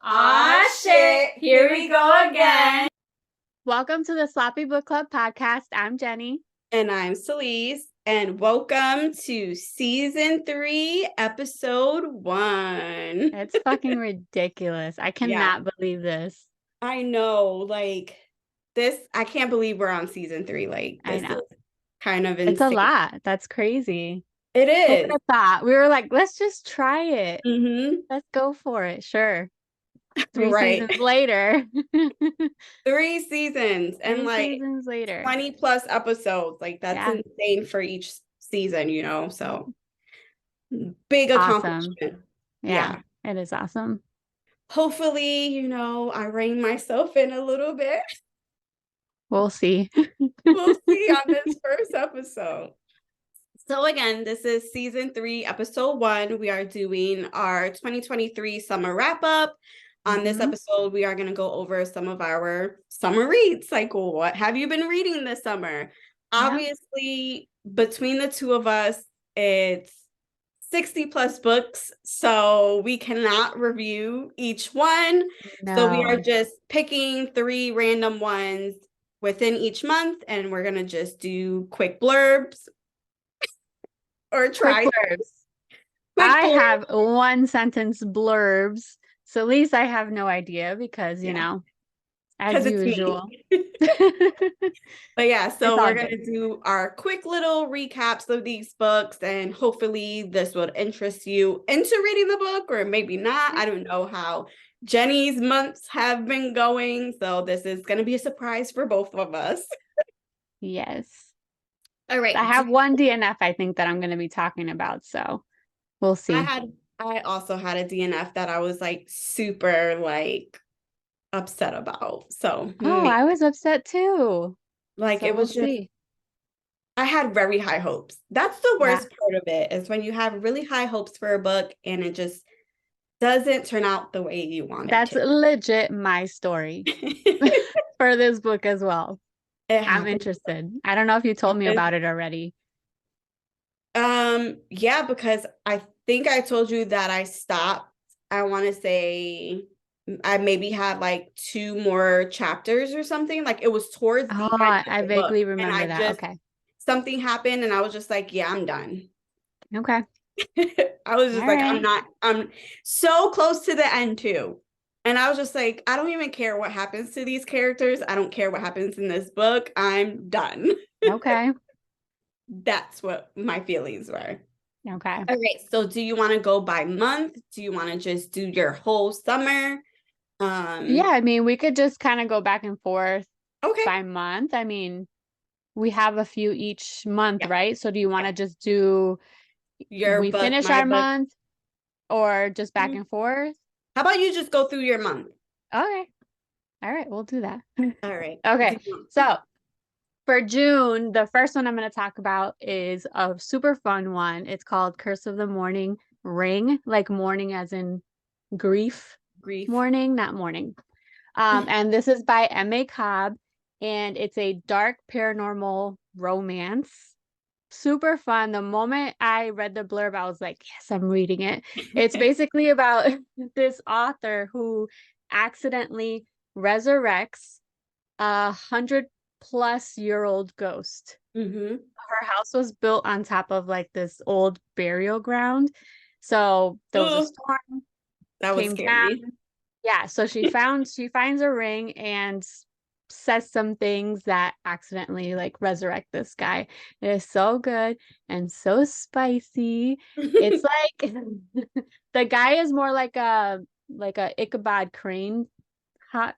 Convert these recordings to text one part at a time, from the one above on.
Aw, shit. Here we go again. Welcome to the Sloppy Book Club podcast. I'm Jenny. And I'm Celese. And welcome to season 3, episode 1. It's fucking ridiculous. I cannot believe this. I know, this, I can't believe we're on season 3. This is kind of insane. It's a lot. That's crazy. It is. Who would have thought? We were like, let's just try it. Mm-hmm. Let's go for it. Sure. 3 seasons later. 3 seasons and 3 seasons later. 20 plus episodes. That's insane for each season, so big accomplishment. Yeah, it is awesome. Hopefully, I rein myself in a little bit. We'll see. We'll see on this first episode. So again, this is season 3, episode 1. We are doing our 2023 summer wrap-up. On this episode, we are going to go over some of our summer reads. What have you been reading this summer? Obviously, between the two of us, it's 60 plus books, so we cannot review each one. No. So we are just picking 3 random ones within each month, and we're going to just do quick blurbs or try blurbs. I have 1-sentence blurbs. So at least I have no idea because, as usual. But so we're going to do our quick little recaps of these books, and hopefully this will interest you into reading the book, or maybe not. I don't know how Jenny's months have been going, so this is going to be a surprise for both of us. Yes. All right. I have one DNF, I think, that I'm going to be talking about, so we'll see. I also had a DNF that I was super upset about. So I was upset too. It was just, I had very high hopes. That's the worst part of it, is when you have really high hopes for a book and it just doesn't turn out the way you want it to. That's legit my story for this book as well. I'm interested. I don't know if you told me about it already. Yeah, because I think I told you that I stopped. I want to say I maybe had 2 more chapters or something. It was towards the end. I vaguely remember that. Okay. Something happened and I was just I'm done. Okay. I was just I'm so close to the end too. And I was just I don't even care what happens to these characters. I don't care what happens in this book. I'm done. Okay. That's what my feelings were. Okay. All right. So do you want to go by month? Do you want to just do your whole summer? Yeah, I mean, we could just kind of go back and forth by month. I mean, we have a few each month, right? So do you want to just do we finish our month, or just back and forth? How about you just go through your month? Okay. All right, we'll do that. All right. Okay. So for June, the first one I'm going to talk about is a super fun one. It's called Curse of the Mourning Ring, like mourning as in grief. Mourning, not mourning. And this is by M.A. Cobb, and it's a dark paranormal romance. Super fun. The moment I read the blurb, I was like, yes, I'm reading it. It's basically about this author who accidentally resurrects 100-plus-year-old ghost. Her house was built on top of this old burial ground, so there was a storm that was scary. Yeah, so she finds a ring and says some things that accidentally resurrect this guy. It is so good and so spicy. It's the guy is more like a Ichabod Crane hot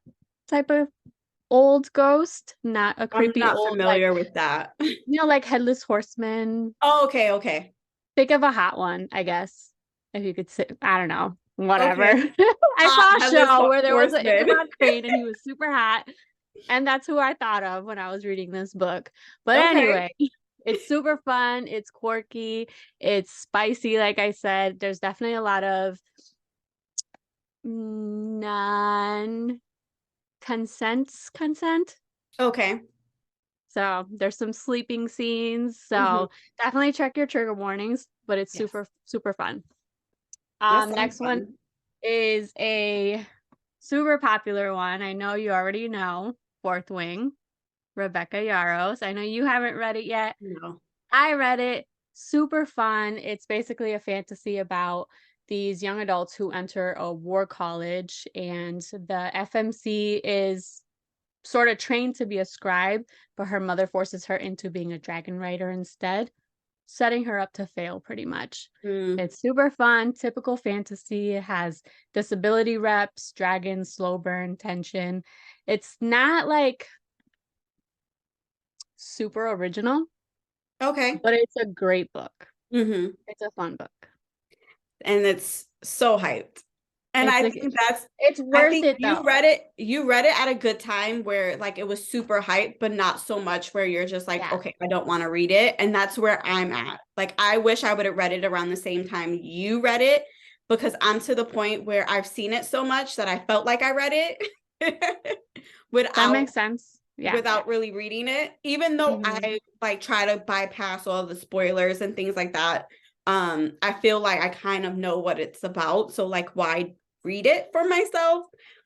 type of old ghost, not a creepy I'm not old familiar with that. Headless Horseman. Oh, okay. Think of a hot one, I guess. If you could say, I don't know, whatever. Okay. I saw a show where there was an Ichabod Crane and he was super hot, and that's who I thought of when I was reading this book. But anyway, it's super fun. It's quirky. It's spicy. Like I said, there's definitely a lot of consent. Okay. So there's some sleeping scenes. So definitely check your trigger warnings, but it's super, super fun. Next one is a super popular one. I know you already know. Fourth Wing, Rebecca Yarros. I know you haven't read it yet. No. I read it. Super fun. It's basically a fantasy about these young adults who enter a war college, and the FMC is sort of trained to be a scribe, but her mother forces her into being a dragon rider instead, setting her up to fail pretty much. It's super fun, typical fantasy. It has disability reps, dragons, slow burn, tension. It's not like super original, Okay. but it's a great book. Mm-hmm. It's a fun book. And it's so hyped. And It's I a, think it's I worth think it you though. read it at a good time where like it was super hyped, but not so much where you're just like, Yeah. okay, I don't want to read it. And that's where I'm at. Like, I wish I would have read it around the same time you read it, because I'm to the point where I've seen it so much that I felt like I read it That without makes sense. Yeah. really reading it, even though Mhm. I like try to bypass all the spoilers and things like that. I feel like I kind of know what it's about, so like why read it for myself?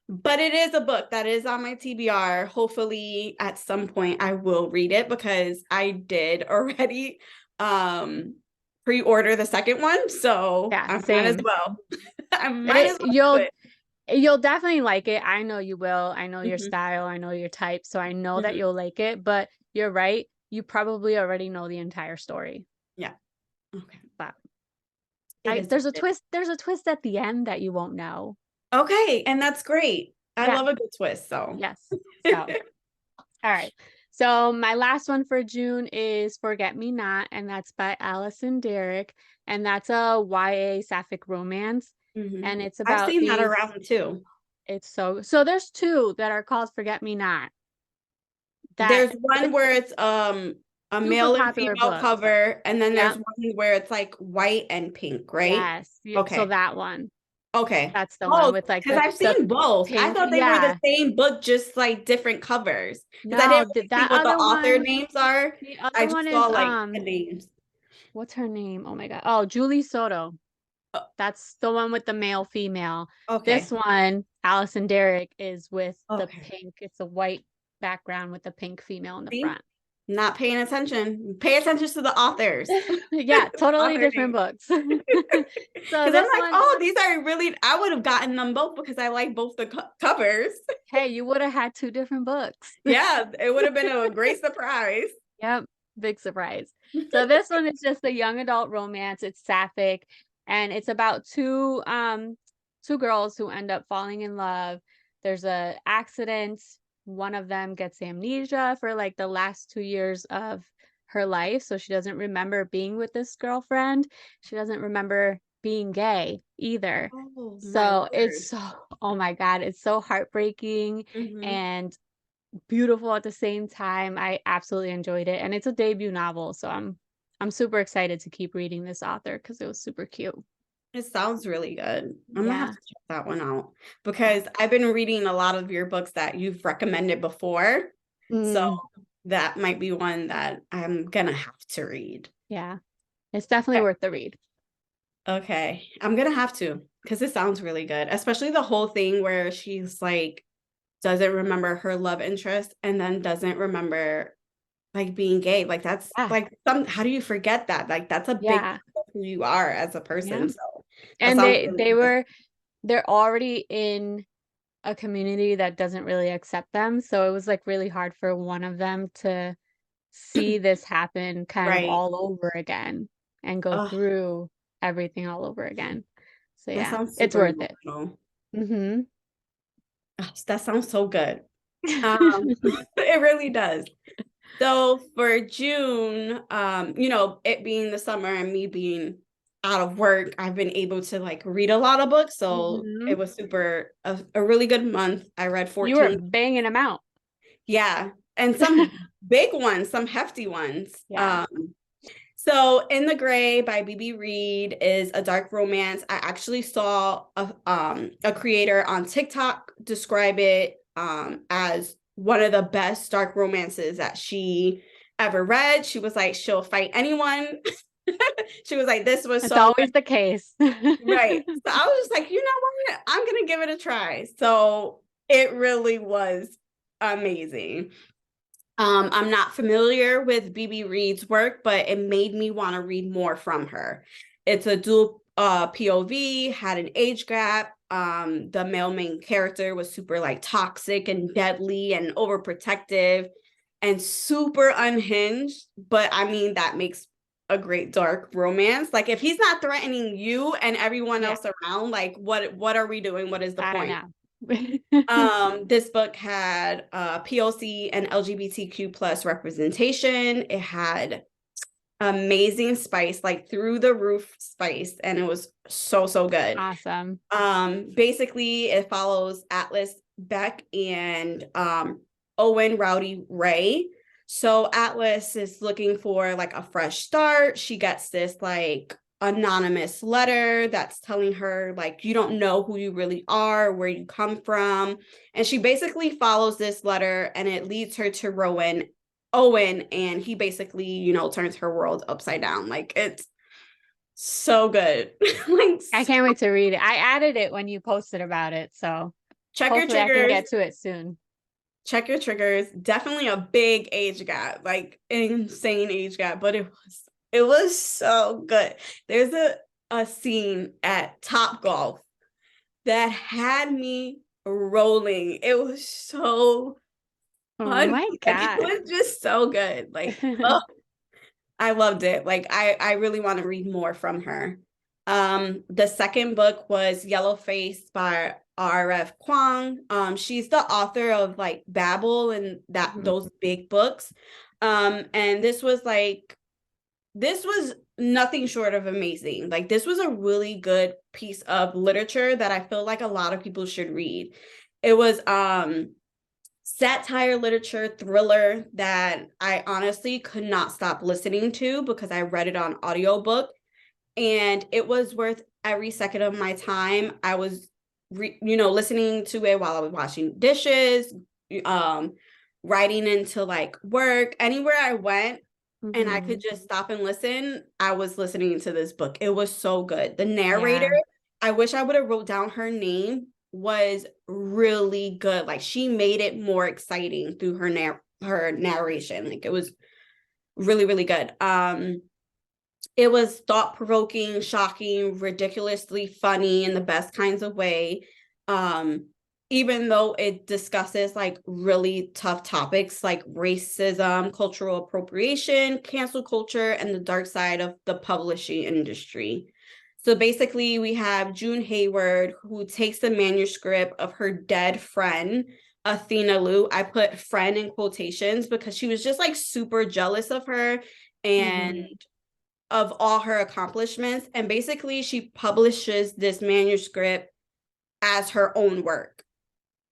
But it is a book that is on my TBR. Hopefully at some point I will read it, because I did already pre-order the second one, so Yeah, I might as same. well. I might as well do it. You'll definitely like it. I know you will. I know your Mhm, style. I know your type. So I know that mhm. you'll like it, but you're right. You probably already know the entire story. Yeah. Okay. But It is there's a what it twist. There's a twist at the end that you won't know. is. Okay, and that's great. I Yeah. love a good twist, so. Yes. So, all right. So my last one for June is Forget Me Not, and that's by Alyson Derrick, and that's a YA sapphic romance, Mhm. and it's I've about seen that these. around too. It's so there's two that are called Forget Me Not. That There's one where it's a super male and popular female books. cover, and then there's Yep. one where it's like white and pink, right? Yes. So Okay. that one. Okay. That's the one Oh, with like because I've the seen both. I pink. thought they were the Yeah. same book, just like different covers. Because I No, didn't really see that what the other author one, names are. the I other just one saw is like the names. what's her name? Oh my God. Oh, Julie Soto. Oh, That's the one with the male female. This okay. one, Alyson Derrick, is with the Okay. pink. It's a white background with the pink female in the See? front. Not paying attention. Pay attention to the authors. Yeah, totally Author different names. books. So Because I'm this like, one, oh, these are really, I would have gotten them both because I like both the covers. hey, you would have had two different books. Yeah, it would have been a great surprise. Yep, big surprise. So this one is just a young adult romance. It's sapphic, and it's about two girls who end up falling in love. There's a accident. One of them gets amnesia for like the last 2 years of her life, so she doesn't remember being with this girlfriend. She doesn't remember being gay either. Oh my So word. oh my God, it's so heartbreaking Hmm. and beautiful at the same time. I absolutely enjoyed it, and it's a debut novel, so I'm super excited to keep reading this author because it was super cute. It sounds really good. I'm gonna have Yeah. to check that one out, Yeah. because I've been reading a lot of your books that you've recommended before. So Mm, that might be one that I'm gonna have to read. yeah. It's definitely worth the read. Okay, I'm gonna have to, because it sounds really good, especially the whole thing where she's like doesn't remember her love interest and then doesn't remember like being gay. Like that's Yeah. like how do you forget that? Like that's a big Yeah. part of who you are as a Yeah. person. So that And sounds really good. they're already in a community that doesn't really accept them, so it was like really hard for one of them to see this happen kind of Right. all over again and go Oh, through everything all over again. So that yeah, sounds it's super worth it. emotional. Mm-hmm. Oh, that sounds so good. It really does. So for June, it being the summer and me being out of work, I've been able to like read a lot of books. So Mm-hmm. it was a really good month. I read You were 14. banging them out. Yeah. And some big ones, some hefty ones. Yeah. So In the Gray by B.B. Reid is a dark romance. I actually saw a creator on TikTok describe it as one of the best dark romances that she ever read. She was like, she'll fight anyone She was like, this was It's so always the case. right. So I was just like, you know what? I'm gonna give it a try. So it really was amazing. I'm not familiar with BB Reid's work, but it made me want to read more from her. It's a dual POV, had an age gap. The male main character was super like toxic and deadly and overprotective and super unhinged. But I mean, that makes a great dark romance. Like if he's not threatening you and everyone else around, like what are we doing? What is the I don't point? know. This book had POC and LGBTQ plus representation. It had amazing spice, like through the roof spice, and it was so good. Awesome. Basically it follows Atlas, Beck, and Owen Rowdy Ray. So Atlas is looking for like a fresh start. She gets this like anonymous letter that's telling her like you don't know who you really are, where you come from, and she basically follows this letter and it leads her to Owen, and he basically, you know, turns her world upside down. Like it's so good. Like I can't wait to read it. I added it when you posted about it, so check your hopefully I can triggers. get to it soon. Check your triggers. Definitely a big age gap, like insane age gap, but it was so good. There's a scene at Top Golf that had me rolling. It was so Oh funny. my Like it God. was just so good. Like oh, I loved it. Like I really want to read more from her. The second book was Yellowface by R.F. Kuang. She's the author of like Babel and those big books. And this was nothing short of amazing. Like this was a really good piece of literature that I feel like a lot of people should read. It was satire literature thriller that I honestly could not stop listening to because I read it on audiobook, and it was worth every second of my time. I was listening to it while I was washing dishes, riding into like work, anywhere I went, and I could just stop and listen. I was listening to this book. It was so good. The narrator, I wish I would have wrote down her name, was really good. Like she made it more exciting through her narration. Like it was really, really good. It was thought-provoking, shocking, ridiculously funny in the best kinds of way. Even though it discusses like really tough topics like racism, cultural appropriation, cancel culture, and the dark side of the publishing industry. So basically, we have June Hayward, who takes the manuscript of her dead friend, Athena Liu. I put friend in quotations because she was just like super jealous of her and of all her accomplishments. And basically, she publishes this manuscript as her own work.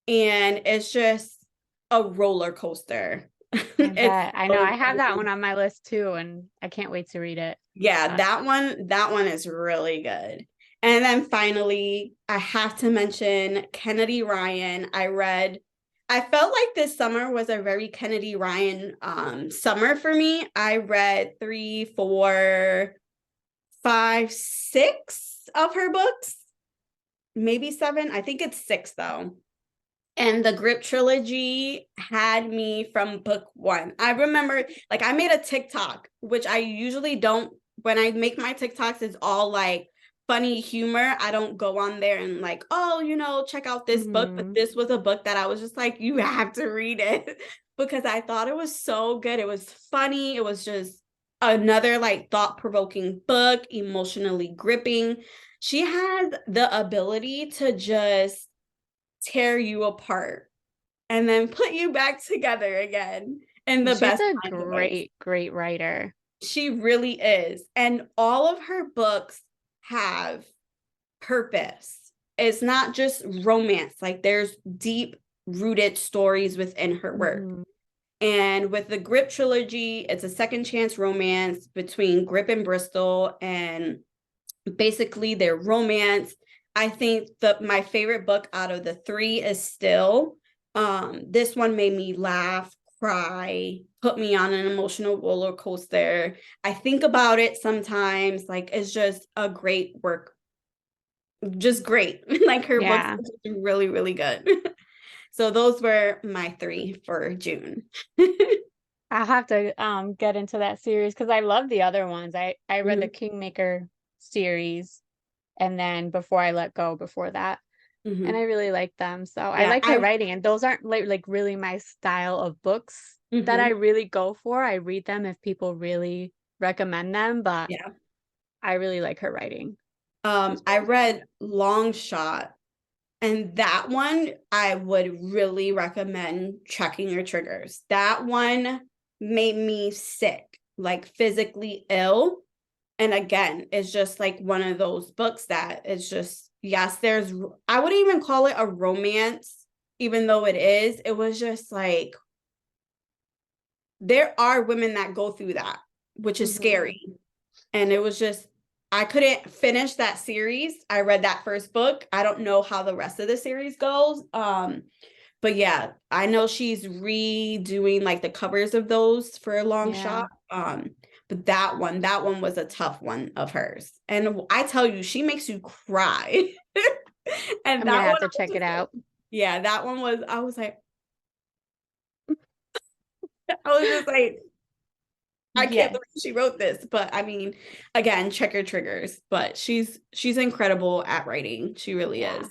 And it's just a roller coaster. I know. I have that one on my list too, and I can't wait to read it. Yeah, that one is really good. And then finally, I have to mention Kennedy Ryan. I felt like this summer was a very Kennedy Ryan summer for me. I read 3, 4, 5, 6 of her books, maybe 7. I think it's 6 though. And the Grip trilogy had me from book 1. I remember, like, I made a TikTok, which I usually don't. When I make my TikToks, it's all like funny humor. I don't go on there and like, oh, check out this book. But this was a book that I was just like, you have to read it because I thought it was so good. It was funny. It was just another like thought-provoking book, emotionally gripping. She has the ability to just tear you apart and then put you back together again in the best She's a kind of ways. great writer. She really is. And all of her books have purpose. It's not just romance. Like there's deep rooted stories within her work. And with the Grip trilogy, it's a second chance romance between Grip and Bristol, and basically their romance. I think my favorite book out of the 3 is Still. This one made me laugh, cry, put me on an emotional roller coaster. I think about it sometimes. Like, it's just a great work. Just great. Like, her books Yeah. are just really, really good. So those were my 3 for June. I'll have to get into that series because I love the other ones. I read the Mhm. Kingmaker series and then Before I Let Go before that. And Mhm. I really like them. So I Yeah, like her writing, and those aren't like really my style of books that I mhm. really go for. I read them if people really recommend them, but Yeah. I really like her writing. She's I very read Long Shot, and that one I would really recommend checking your triggers. That one made me sick, like physically ill. And again, it's just like one of those books that is just, yes, I wouldn't even call it a romance, even though it is. It was just like, there are women that go through that, which is Mhm. scary. And it was just, I couldn't finish that series. I read that first book. I don't know how the rest of the series goes. But yeah, I know she's redoing like the covers of those for a long Yeah. shot. But that one was a tough one of hers. And I tell you, she makes you cry. And I'm gonna that one, have to I was check it just like, out. yeah, that one was, I was like, I was just like, I can't Yes. believe she wrote this. But I mean, again, check your triggers. But she's incredible at writing. She really Yeah. is.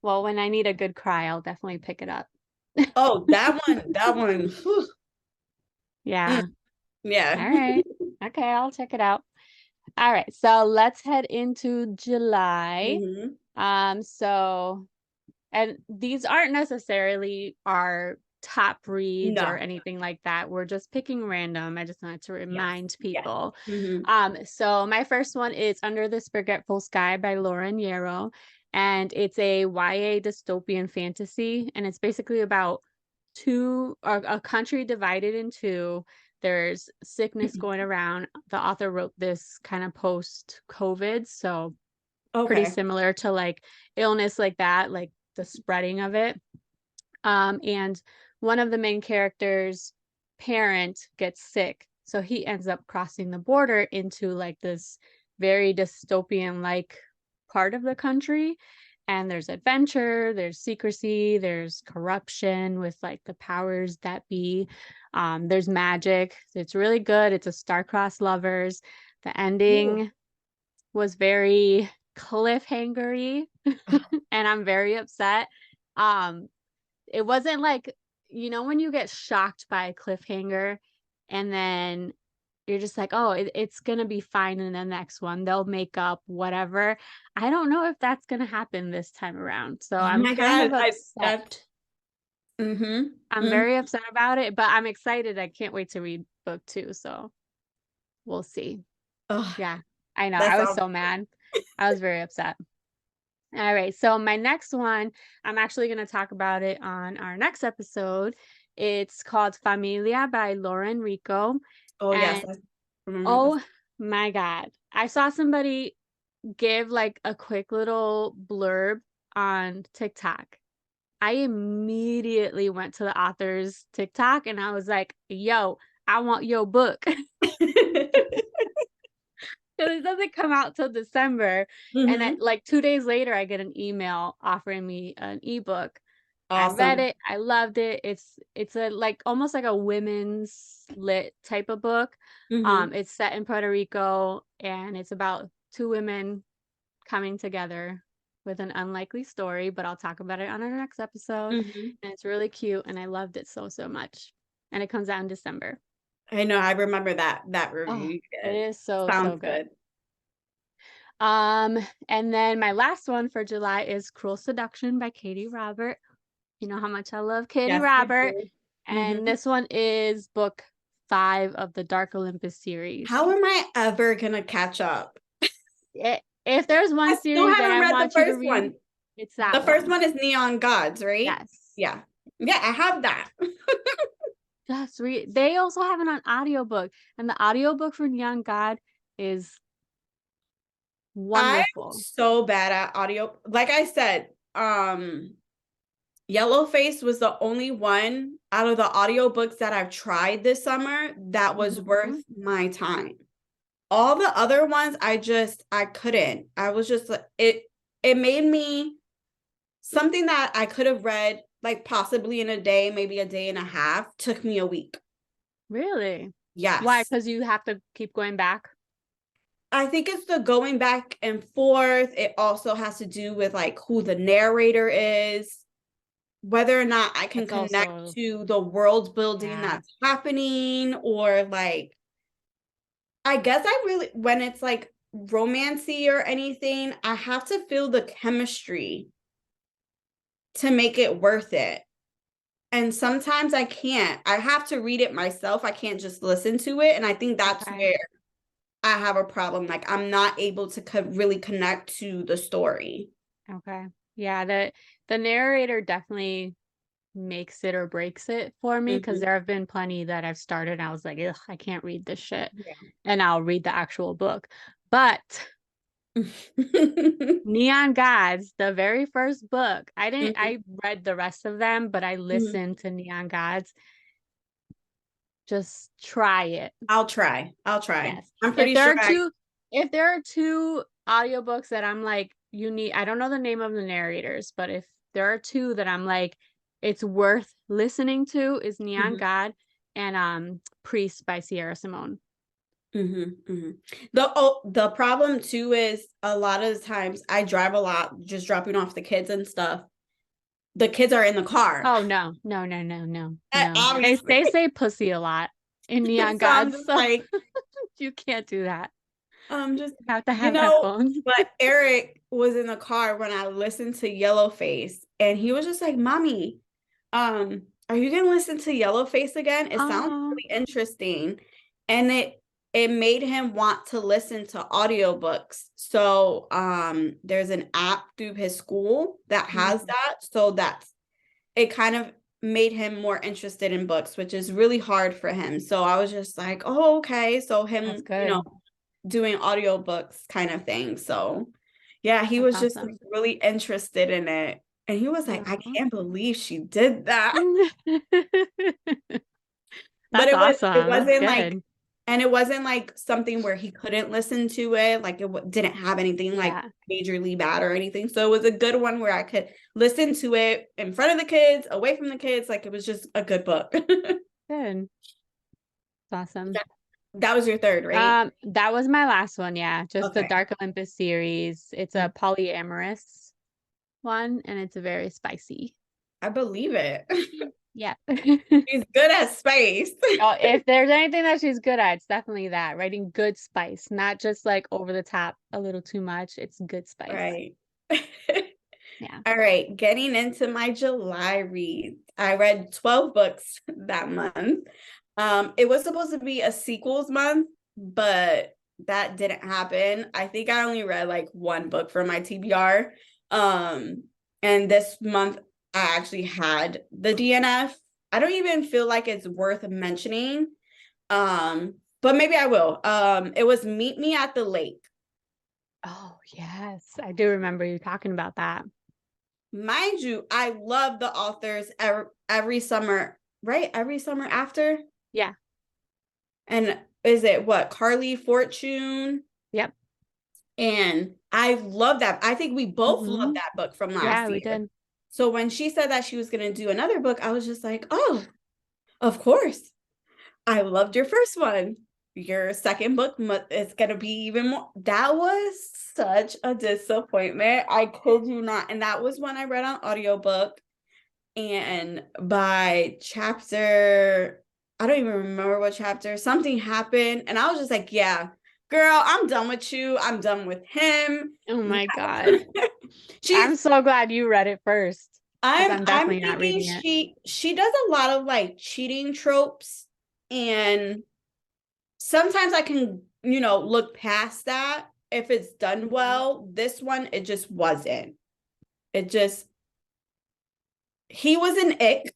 Well, when I need a good cry, I'll definitely pick it up. Oh, that one. Whew. Mm, Yeah. yeah. All right. Okay, I'll check it out. All right. So let's head into July. Mhm. So and these aren't necessarily our top reads or No. anything like that. We're just picking random. I just wanted to Yes. remind Yes. people. Mhm. So my first one is Under This Forgetful Sky by Lauren Yero. And it's a YA dystopian fantasy. And it's basically about a country divided in two. There's sickness going around. The author wrote this kind of post COVID. So pretty Okay. similar to like illness like that, like the spreading of it. And one of the main characters' parent gets sick. So he ends up crossing the border into like this very dystopian like part of the country. And there's adventure, there's secrecy, there's corruption with like the powers that be. There's magic. It's really good. It's a star-crossed lovers. The Ooh. ending was very cliffhangery and I'm very upset. Um, it wasn't like, when you get shocked by a cliffhanger and then you're just like, oh, it's gonna be fine in the next one. They'll make up whatever. I don't know if that's gonna happen this time around. So Oh I'm my kind God. of I that upset. mhm. I'm Mhm. very upset about it, but I'm excited. I can't wait to read book 2. So we'll see. Oh, Yeah, I know. that I was sounds so mad. I was very upset. All right. So my next one, I'm actually going to talk about it on our next episode. It's called Familia by Lauren Rico. oh yes, And I remember this. oh my God, I saw somebody give like a quick little blurb on TikTok. I immediately went to the author's TikTok and I was like, yo, I want your book. Because it doesn't come out till December. And Mhm. like 2 days later, I get an email offering me an ebook. I read Awesome. it. I loved it. It's a like almost like a women's lit type of book. Mhm. It's set in Puerto Rico and it's about two women coming together with an unlikely story, but I'll talk about it on our next episode. Mhm. And it's really cute and I loved it so so much. And it comes out in December. I know, I remember that Oh, review you it did. is so so Sounds good. good. Um, and then my last one for July is Cruel Seduction by Katee Robert. You know how much I love Katee Yes, you Robert. do. And Mhm. this one is book 5 of the Dark Olympus series. How am I ever gonna catch up? If there's I one still series that haven't I read the want you to first read, one. it's The that first one. one is Neon Gods, right? Yes. Yeah. Yeah, I have that. Just read. They also have it on audiobook. And the audiobook for Neon God is I'm wonderful. so bad at audio. Like I said, Yellowface was the only one out of the audiobooks that I've tried this summer, that was worth my time. All the other ones, I couldn't. I was just like, it made me something that I could have read like possibly in a day, maybe a day and a half, took me a week. Really? Yes. Why? Because you have to keep going back? I think it's the going back and forth. It also has to do with like who the narrator is, whether or not I can connect to the world building that's happening, or like, I guess I really, when it's like romancy or anything, I have to feel the chemistry to make it worth it. And sometimes I can't. I have to read it myself. I can't just listen to it. And I think that's where I have a problem. Like, I'm not able to really connect to the story. Okay. Yeah, the narrator definitely makes it or breaks it for me, because there have been plenty that I've started and I was like, ugh, I can't read this shit. Yeah. And I'll read the actual book. But Neon Gods, the very first book, I read the rest of them, but I listened to Neon Gods. Just try it. I'll try. Yes. I'm pretty sure if there are two audiobooks that I'm like, I don't know the name of the narrators, but if there are two that I'm like, it's worth listening to, is Neon God and Priest by Sierra Simone. The problem too is a lot of the times I drive a lot, just dropping off the kids and stuff. The kids are in the car. Oh no. They say pussy a lot in Neon God, so like, you can't do that. Just you have to have headphones. But Eric was in the car when I listened to Yellowface, and he was just like, "Mommy, are you gonna listen to Yellowface again? It sounds really interesting." And it made him want to listen to audiobooks. So there's an app through his school that has that. So it kind of made him more interested in books, which is really hard for him. So I was just like, oh, okay. So him, doing audiobooks kind of thing. So yeah, he was just like, really interested in it. And he was like, I can't believe she did that. But it wasn't like, and it wasn't like something where he couldn't listen to it. Like it didn't have anything like majorly bad or anything. So it was a good one where I could listen to it in front of the kids, away from the kids. Like it was just a good book. Good. Awesome. That was your third, right? That was my last one. Yeah. Just the Dark Olympus series. It's a polyamorous one, and it's very spicy. I believe it. Yeah. She's good at spice. If there's anything that she's good at, it's definitely that. Writing good spice, not just like over the top, a little too much. It's good spice. Right. Yeah. All right. Getting into my July reads. I read 12 books that month. It was supposed to be a sequels month, but that didn't happen. I think I only read like one book for my TBR. And this month I actually had the DNF. I don't even feel like it's worth mentioning. But maybe I will. It was Meet Me at the Lake. Oh, yes. I do remember you talking about that. Mind you, I love the authors every summer, right? Every summer after. Yeah. And is it what? Carley Fortune? Yep. And I love that. I think we both loved that book from last year. Yeah, we did. So when she said that she was going to do another book, I was just like, oh, of course. I loved your first one. Your second book is going to be even more. That was such a disappointment. I kid you not. And that was one I read on audiobook. And by chapter, I don't even remember what chapter, something happened. And I was just like, yeah, girl, I'm done with you. I'm done with him. Oh my God. I'm so glad you read it first. I'm definitely not reading it. She does a lot of like cheating tropes, and sometimes I can, look past that if it's done well. This one, it just wasn't. He was an ick.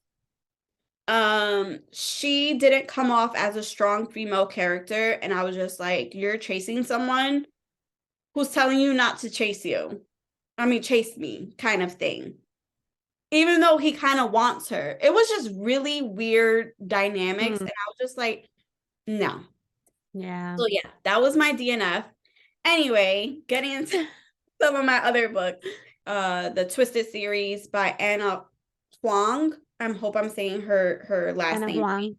She didn't come off as a strong female character, and I was just like, you're chasing someone who's telling you not to chase you. I mean, chase me kind of thing. even though he kind of wants her. It was just really weird dynamics. And I was just like, no. Yeah. So yeah, that was my DNF. Anyway, getting into some of my other books. The Twisted series by Anna Huang. I hope I'm saying her last Anna name. Huang.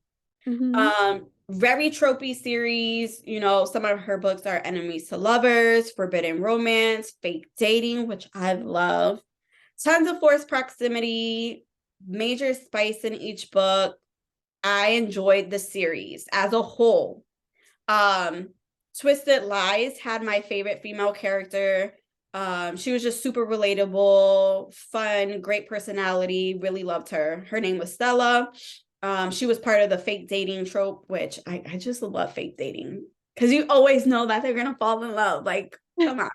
Mm-hmm. Very tropey series. You know, some of her books are Enemies to Lovers, Forbidden Romance, Fake Dating, which I love. Tons of forced proximity, major spice in each book. I enjoyed the series as a whole. Twisted Lies had my favorite female character. She was just super relatable, fun, great personality. Really loved her. Her name was Stella. She was part of the fake dating trope, which I just love fake dating because you always know that they're gonna fall in love. Like, come on.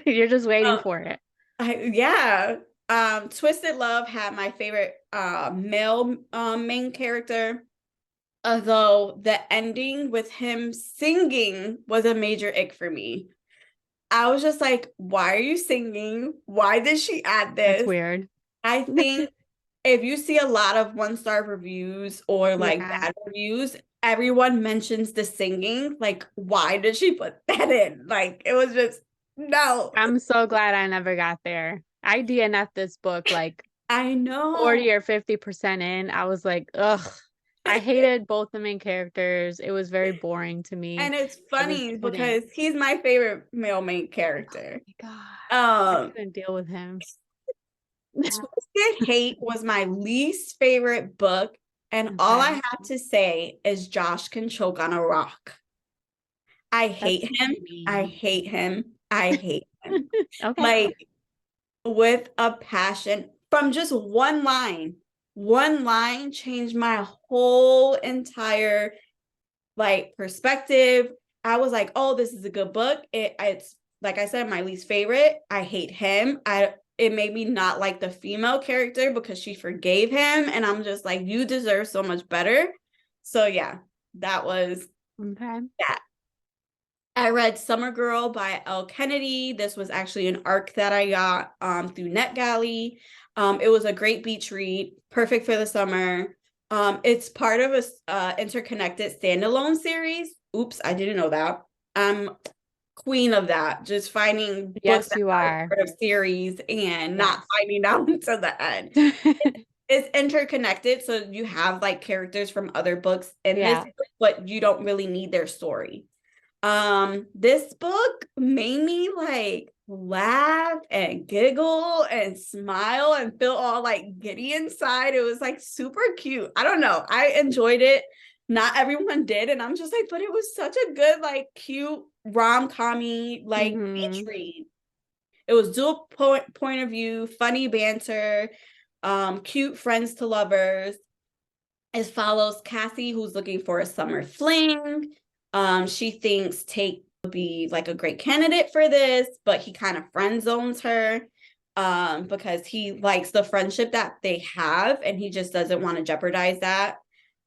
You're just waiting for it. Yeah. Twisted Love had my favorite male main character. Although the ending with him singing was a major ick for me. I was just like, why are you singing? Why did she add this? That's weird. I think if you see a lot of 1-star reviews or like Yeah. bad reviews, everyone mentions the singing. Like, why did she put that in? Like, it was just, no. I'm so glad I never got there. I DNF'd this book like I know. 40 or 50% in. I was like, ugh. I hated both the main characters. It was very boring to me. And it's funny couldn't. because he's my favorite male main character. Oh my God. I Um, couldn't deal with him. Twisted Hate was my least favorite book, and all I have to say is Josh can choke on a rock. I hate him. I hate him. I hate him. Okay. Like, with a passion. From just one line changed my whole entire like perspective. I was like, oh, this is a good book. It's like I said, my least favorite. I hate him. It made me not like the female character because she forgave him. And I'm just like, you deserve so much better. So yeah, that was that. I read Summer Girl by Elle Kennedy. This was actually an arc that I got through NetGalley. It was a great beach read, perfect for the summer. It's part of a interconnected standalone series. Oops, I didn't know that. I'm queen of that. Just finding books that are part of series and not finding out until the end. It's interconnected, so you have like characters from other books in this, but you don't really need their story. This book made me like laugh and giggle and smile and feel all like giddy inside. It was like super cute. I don't know. I enjoyed it. Not everyone did, and I'm just like, but it was such a good, like, cute rom-com-y like beach read. It was dual point of view, funny banter, cute friends to lovers. It follows Katee, who's looking for a summer fling. She thinks Tate would be like a great candidate for this, but he kind of friend zones her because he likes the friendship that they have and he just doesn't want to jeopardize that.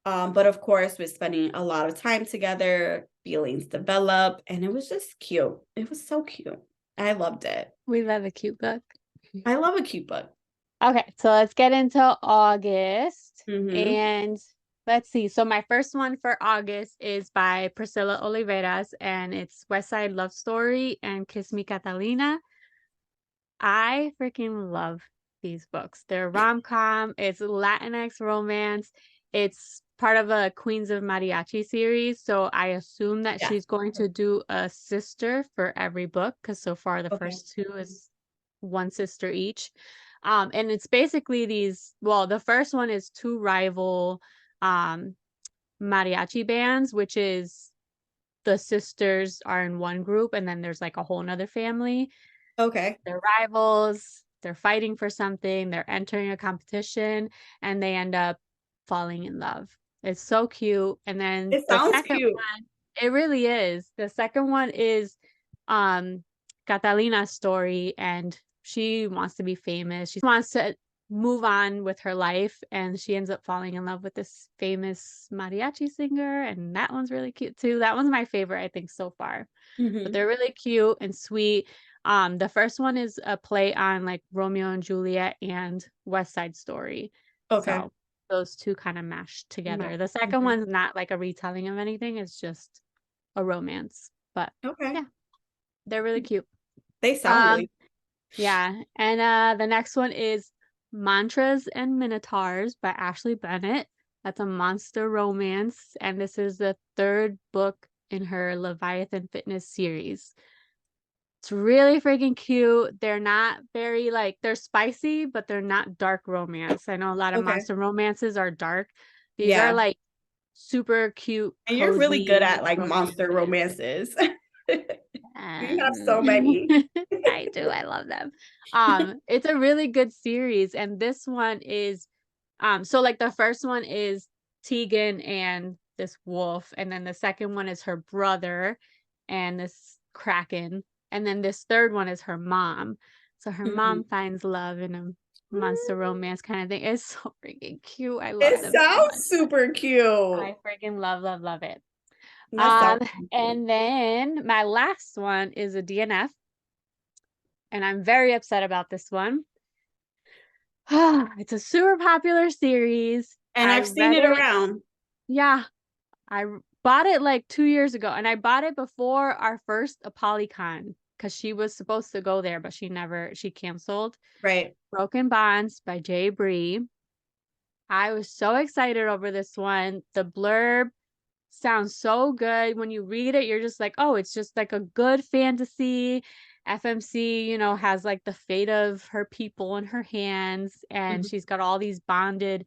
But of course, with spending a lot of time together, feelings develop, and it was just cute. It was so cute. I loved it. We love a cute book. I love a cute book. Okay, so let's get into August. And let's see. So my first one for August is by Priscilla Oliveras, and it's West Side Love Story and Kiss Me Catalina. I freaking love these books. They're rom-com. It's Latinx romance. It's part of a Queens of Mariachi series. So I assume that she's going to do a sister for every book because so far the first two is one sister each. And it's basically the first one is two rival mariachi bands, which is the sisters are in one group and then there's like a whole nother family. Okay. They're rivals, they're fighting for something, they're entering a competition, and they end up falling in love. It's so cute. And then it sounds cute. One, it really is. The second one is Catalina's story, and she wants to be famous. She wants to move on with her life, and she ends up falling in love with this famous mariachi singer, and that one's really cute too. That one's my favorite, I think, so far. But they're really cute and sweet. The first one is a play on like Romeo and Juliet and West Side Story. Okay. So those two kind of mashed together. Nice. The second one's not like a retelling of anything, it's just a romance. But Okay. yeah, they're really cute. They sound really. Yeah, and the next one is Mantras and Minotaurs by Ashley Bennett. That's a monster romance, and this is the third book in her Leviathan Fitness series. It's really freaking cute. They're not very like, they're spicy, but they're not dark romance. I know a lot of Okay. monster romances are dark. These are Yeah. like super cute, And you're really good cozy at like monster romances. romances. You have so many. I do. I love them. It's a really good series, and this one is so like the first one is Tegan and this wolf, and then the second one is her brother and this kraken, and then this third one is her mom. So her mom finds love in a monster romance kind of thing. It's so freaking cute. I love It them so much. sounds super cute. I freaking love it. That sounds And then my last one is a DNF, and I'm very upset about this one. It's a super popular series. and I I've seen read it it. around. Yeah, bought it like 2 years ago, and I bought it before our first ApolyCon because she was supposed to go there, but she canceled. Right. Broken Bonds by J.Bree. I was so excited over this one. The blurb sounds so good. When you read it, you're just like, oh, it's just like a good fantasy. FMC, has like the fate of her people in her hands, and she's got all these bonded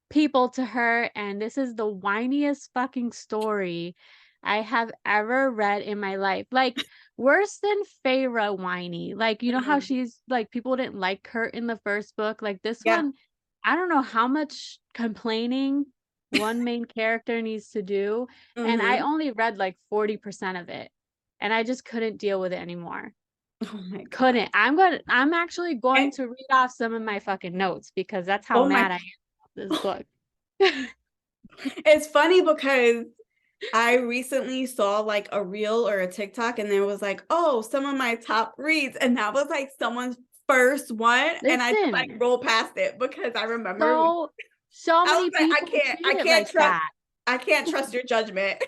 people to her, and this is the whiniest fucking story I have ever read in my life. Like, worse than Feyre whiny. Like, you know how she's like, people didn't like her in the first book. Like, this Yeah. one, I don't know how much complaining one main character needs to do, and I only read like 40% of it, and I just couldn't deal with it anymore. Oh my Couldn't. God. I'm actually going And, to read off some of my fucking notes because that's how oh my. mad I am about this book. It's funny because I recently saw like a reel or a TikTok, and there was like, oh, some of my top reads. And that was like someone's first one. And I just like Listen, rolled past it because I remember so I was many like, people treat I it can't like trust, that. I can't trust your judgment.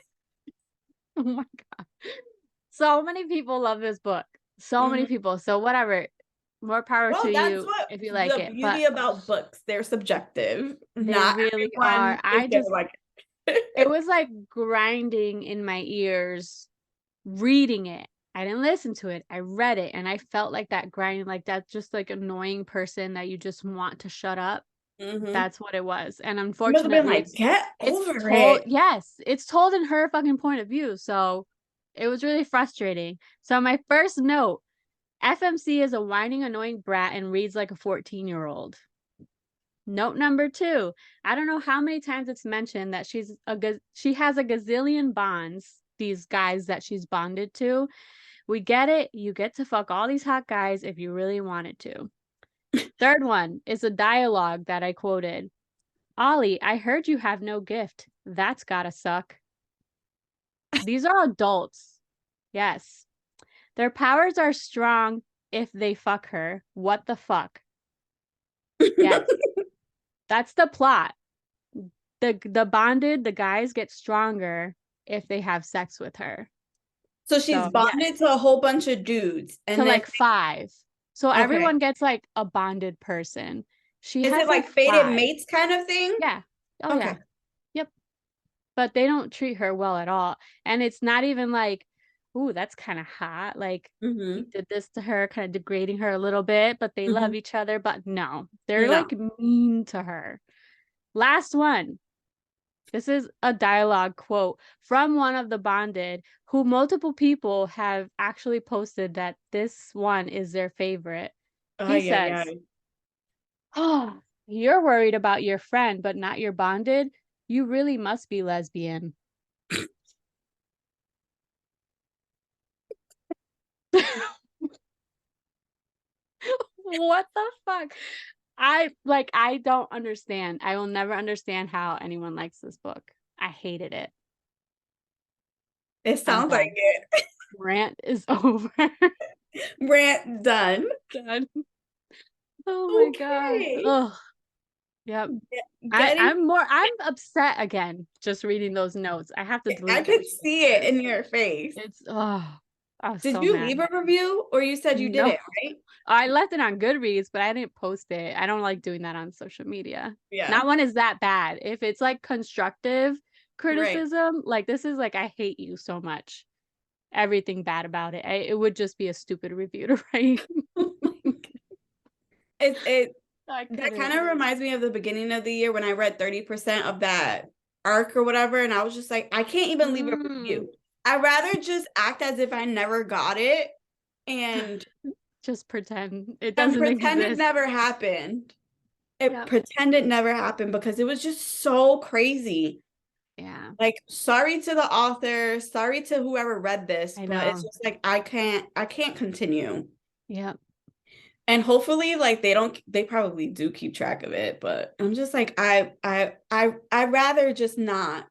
Oh my God. So many people love this book. So many people. So whatever. More power to Well, that's you what if you like the it. beauty But about books. They're subjective. they Not really everyone are. is gonna like it. It was like grinding in my ears reading it. I didn't listen to it. I read it, and I felt like that grinding, like that just like annoying person that you just want to shut up. That's what it was. And You must have been unfortunately, like, get it's over told, it. yes, it's told in her fucking point of view. So it was really frustrating. So my first note, FMC is a whining, annoying brat and reads like a 14-year-old. Note number 2, I don't know how many times it's mentioned that she has a gazillion bonds, these guys that she's bonded to. We get it. You get to fuck all these hot guys if you really wanted to. Third one is a dialogue that I quoted. Ollie, I heard you have no gift. That's gotta suck. These are adults. Yes. Their powers are strong if they fuck her. What the fuck? Yes. That's the plot. The guys get stronger if they have sex with her. So she's Yes. bonded to a whole bunch of dudes, To and then like 5. So okay, everyone gets like a bonded person. She is it has like like fated 5. mates kind of thing? Yeah. Oh yeah. Okay. Yep. But they don't treat her well at all. And it's not even like, ooh, that's kind of hot. Like he did this to her, kind of degrading her a little bit, but they love each other. But no, they're No. like mean to her. Last one. This is a dialogue quote from one of the bonded who multiple people have actually posted that this one is their favorite. He Ay, ay, says, ay. oh, you're worried about your friend, but not your bonded. You really must be lesbian. What the fuck? I don't understand. I will never understand how anyone likes this book. I hated it. It sounds like it. Rant is over. Rant done. Done. Oh my God. Oh, yep. I'm upset again just reading those notes. I have to delete I them. could see it in your face. I was Did so you mad. leave a review, or you said you did it, right? I left it on Goodreads, but I didn't post it. I don't like doing that on social media. Yeah. Not when it's that bad. If it's like constructive criticism, right. like this is like, I hate you so much. Everything bad about it. It would just be a stupid review to write. That kind of reminds me of the beginning of the year when I read 30% of that arc or whatever, and I was just like, I can't even leave a review. I'd rather just act as if I never got it and just pretend it doesn't pretend exist. it never happened. Pretend it never happened because it was just so crazy. Yeah. Like, sorry to the author, sorry to whoever read this, but it's just like I can't continue. Yep. And hopefully, like they probably do keep track of it, but I'm just like I'd rather just not.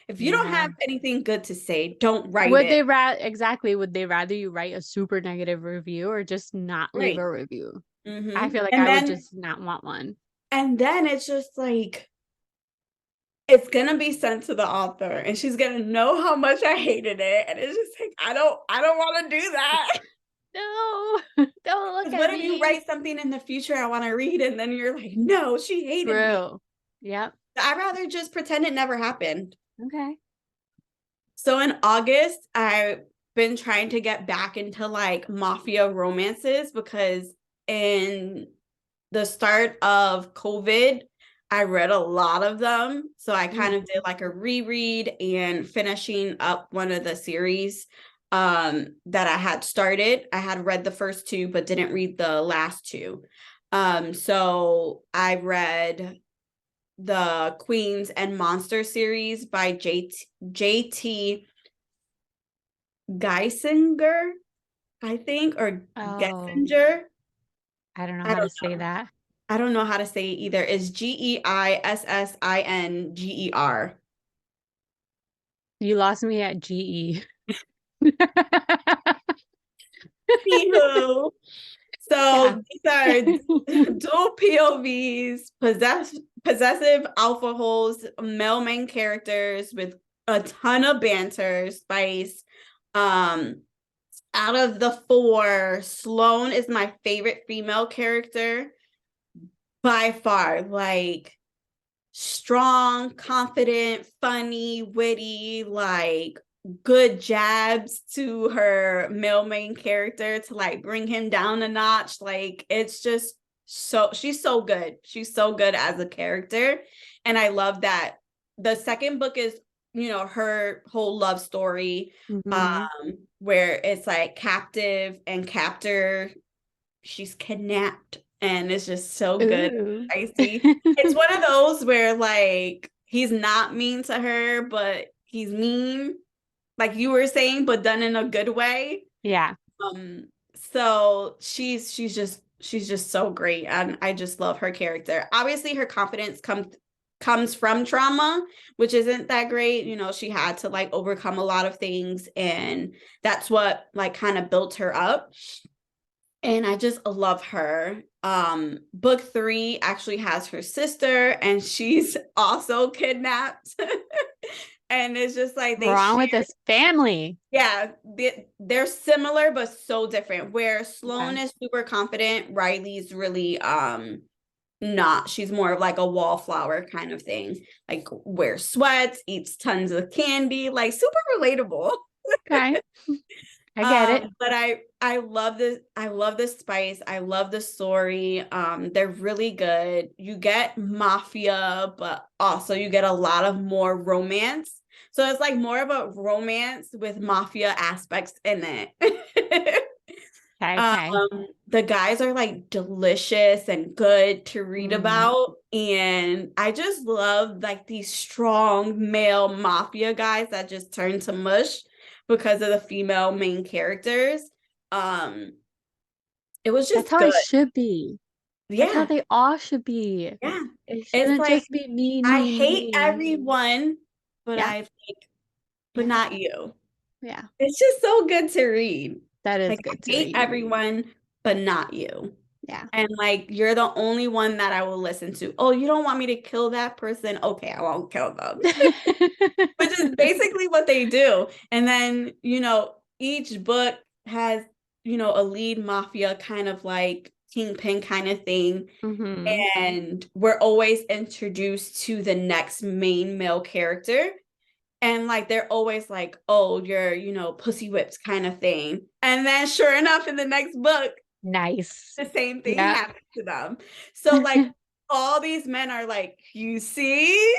If you don't have anything good to say, don't write would it. Would they rather you write a super negative review or just not leave a review? Mm-hmm. I feel like I would just not want one. And then it's just like it's gonna be sent to the author and she's gonna know how much I hated it. And it's just like I don't want to do that. No, don't look at me. What if you write something in the future I want to read and then you're like, no, she hated me. Yep. I'd rather just pretend it never happened. Okay. So in August, I've been trying to get back into like mafia romances because in the start of COVID, I read a lot of them. So I kind of did like a reread and finishing up one of the series that I had started. I had read the first two, but didn't read the last two. So I read the Queens and Monster series by JT Geissinger, I think, or Geissinger. I don't know how to say that. I don't know how to say it either. It's Geissinger. You lost me at GE. Anywho, so these are dual POVs, possessive alpha holes, male main characters with a ton of banter, spice. Out of the four, Sloane is my favorite female character by far. Like strong, confident, funny, witty, like good jabs to her male main character to like bring him down a notch. Like it's just she's so good. She's so good as a character. And I love that the second book is, you know, her whole love story, where it's like captive and captor. She's kidnapped and it's just so good. I see. It's one of those where like he's not mean to her, but he's mean, like you were saying, but done in a good way. Yeah. So she's just so great, and I just love her character. Obviously, her confidence comes from trauma, which isn't that great. You know, she had to like overcome a lot of things, and that's what like kind of built her up. And I just love her. Book 3 actually has her sister, and she's also kidnapped. And it's just like what's wrong with this family? Yeah, they're similar but so different. Where Sloane is super confident, Riley's really not. She's more of like a wallflower kind of thing. Like wears sweats, eats tons of candy, like super relatable. Okay. I get it. But I love this. I love the spice. I love the story. They're really good. You get mafia, but also you get a lot of more romance. So it's like more of a romance with mafia aspects in it. Okay. The guys are like delicious and good to read about. And I just love like these strong male mafia guys that just turn to mush because of the female main characters. It was just that's how it should be. That's how Yeah. they all should be. Yeah. It It's shouldn't like, just be me, I me, hate me. everyone, but Yeah. I like, but Yeah. not you. Yeah. It's just so good to read. That is Like, I good to hate read. everyone, but not you. Yeah. And like, you're the only one that I will listen to. Oh, you don't want me to kill that person? Okay, I won't kill them. Which is basically what they do. And then, each book has, a lead mafia kind of like kingpin kind of thing. Mm-hmm. And we're always introduced to the next main male character. And like they're always like, oh, you're, pussy whipped kind of thing. And then sure enough, in the next book, Nice. the same thing Yeah. happens to them. So like all these men are like, you see?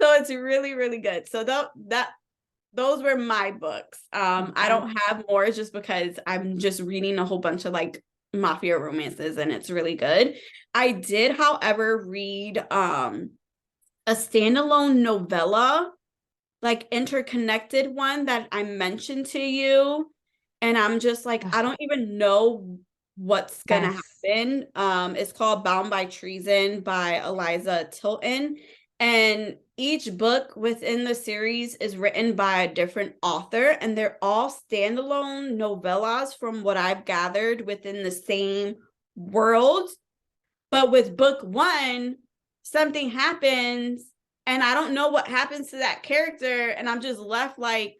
So it's really, really good. So those were my books. I Okay. don't have more just because I'm just reading a whole bunch of like mafia romances and it's really good. I did, however, read a standalone novella, like interconnected one that I mentioned to you. And I'm just like, I don't even know what's gonna Yes. happen. It's called Bound by Treason by Eliza Tilton. And each book within the series is written by a different author, and they're all standalone novellas from what I've gathered within the same world. But with book one, something happens and I don't know what happens to that character. And I'm just left like,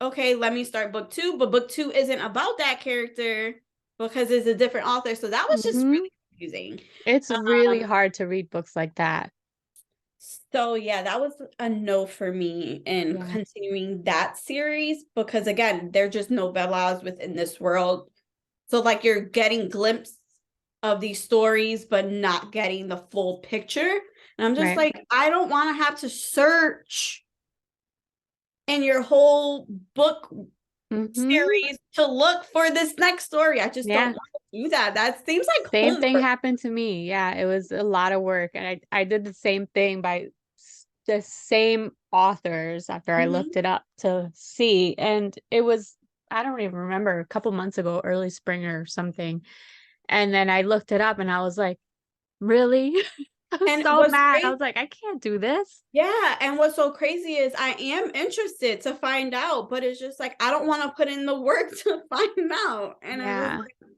okay, let me start book two. But book two isn't about that character because it's a different author. So that was just Mm-hmm. really confusing. It's really Um, hard to read books like that. so yeah, that was a no for me in Yeah. continuing that series because again, they're just novellas within this world. So like you're getting glimpses of these stories, but not getting the full picture. And I'm just Right. like, I don't want to have to search in your whole book Mm-hmm. series to look for this next story. I just don't Yeah. want to do that. That seems like Same thing homework. happened to me. Yeah, it was a lot of work. And I did the same thing by the same authors after I looked Mhm. it up to see. And it was, I don't even remember, a couple months ago, early spring or something. And then I looked it up and I was like, really? I was And so what's mad. I great, was like, I can't do this. yeah, and what's so crazy is I am interested to find out, but it's just like I don't want to put in the work to find out. And I'm just Yeah.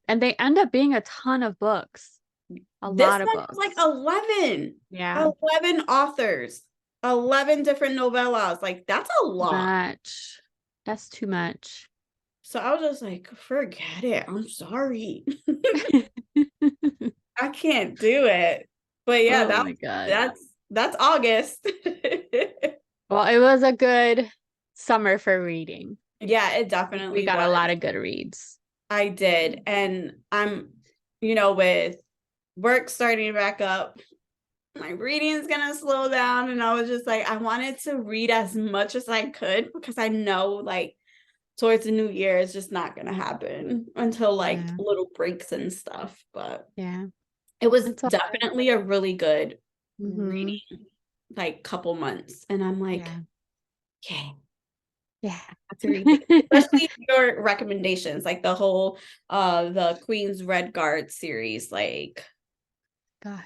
And they end up being a ton of books, a this lot of one is like books. 11, Yeah. 11 authors, 11 different novellas. Like, that's a lot. Much. That's too much. So I was just like, forget it. I'm sorry. I can't do it. But yeah, Oh my God. that's August. Well, it was a good summer for reading. Yeah, it We definitely got a was. lot of good reads. I did. And I'm, with work starting back up, my reading's gonna slow down. And I was just like, I wanted to read as much as I could because I know like towards the new year it's just not gonna happen until like Yeah. little breaks and stuff. But Yeah. it was That's all right. definitely a really good Mm-hmm. reading, like couple months. And I'm like, Yeah. okay, Yeah. I have to read this. Especially your recommendations, like the whole the Queen's Red Guard series, like God.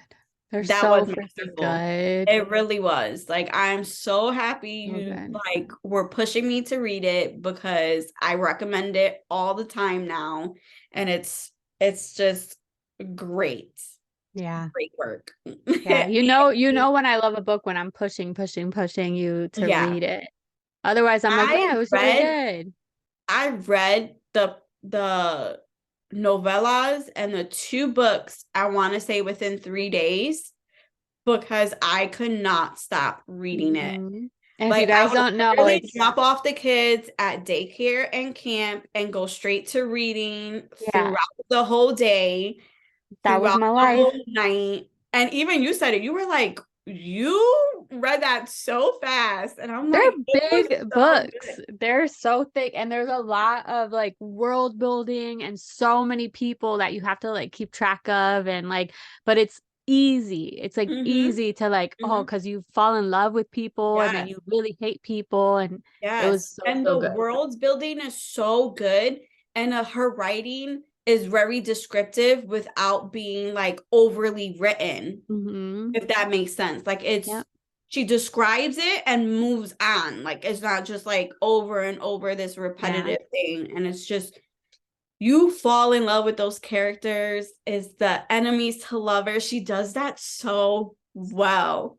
They're that so was freaking masterful. good. It really was. Like I'm so happy So you good. like were pushing me to read it because I recommend it all the time now and it's just great. Yeah. Great work. Yeah. You know when I love a book when I'm pushing, pushing, pushing you to Yeah. read it. Otherwise, I'm like, I yeah, it was really read good. I read the novellas and the two books I want to say within 3 days because I could not stop reading it. Mhm. And if you Like I guys would don't know, literally it's drop off the kids at daycare and camp and go straight to reading yeah, throughout the whole day, that was throughout my the life. whole night. And even you said it, you were like, you read that so fast. And I'm They're like, it was big so books. good. They're so thick and there's a lot of like world building and so many people that you have to like keep track of and like but it's easy. It's like Mm-hmm. easy to like Mm-hmm. cuz you fall in love with people and then Yes. you really hate people and it was Yes. so And so the good. world building is so good. And her writing is very descriptive without being like overly written, if that makes sense. Like it's she describes it and moves on. Like it's not just like over and over this repetitive thing. And it's just you fall in love with those characters. Is the enemies to lovers. She does that so well.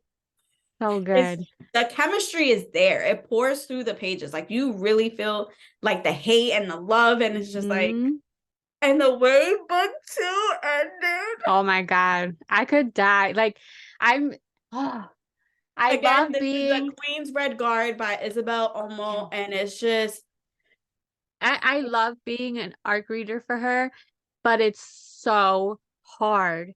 So good. The chemistry is there. It pours through the pages. Like you really feel like the hate and the love, and it's just like, and the way book 2 ended. Oh my God, I could die. Like I love This being is The Queen's Red Guard by Isabelle Olmo, and it's just I love being an arc reader for her, but it's so hard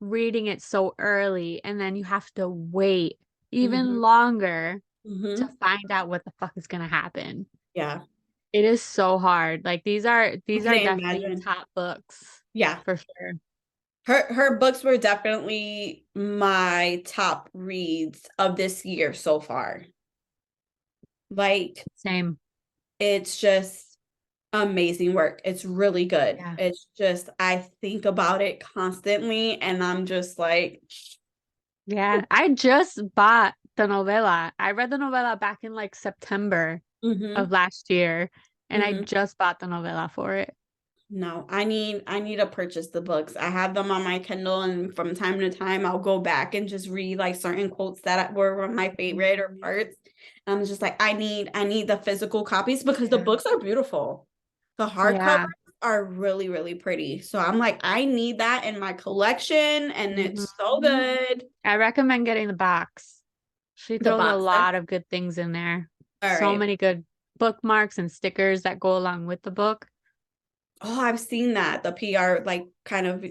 reading it so early, and then you have to wait even longer to find out what the fuck is gonna happen. Yeah. It is so hard. Like these are definitely imagine. top books. Yeah. For sure. Her books were definitely my top reads of this year so far. Like same. It's just amazing work. It's really good. Yeah. It's just I think about it constantly and I'm just like, yeah, I just bought the novella. I read the novella back in like September of last year, and I just bought the novella for it. No, I need to purchase the books. I have them on my Kindle, and from time to time I'll go back and just read like certain quotes that were my favorite or parts. I'm just like, I need the physical copies because the books are beautiful. The hardcovers are really, really pretty. So I'm like, I need that in my collection, and it's so good. I recommend getting the box. She throws a lot of good things in there. So many good bookmarks and stickers that go along with the book. Oh, I've seen that. The PR like kind of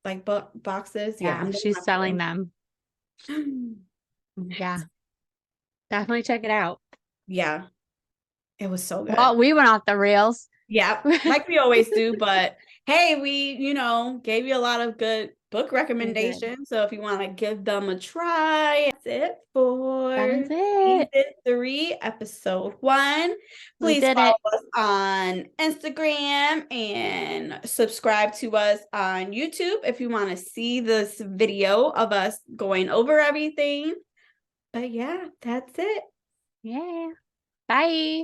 like boxes. Yeah, she's selling them. Yeah. Definitely check it out. Yeah. It was so good. Well, we went off the rails. Yeah, like we always do, but hey, we, gave you a lot of good book recommendations. So if you want to give them a try, that's it for season 3, episode 1. Please follow us on Instagram and subscribe to us on YouTube if you want to see this video of us going over everything. But yeah, that's it. Yeah. Bye.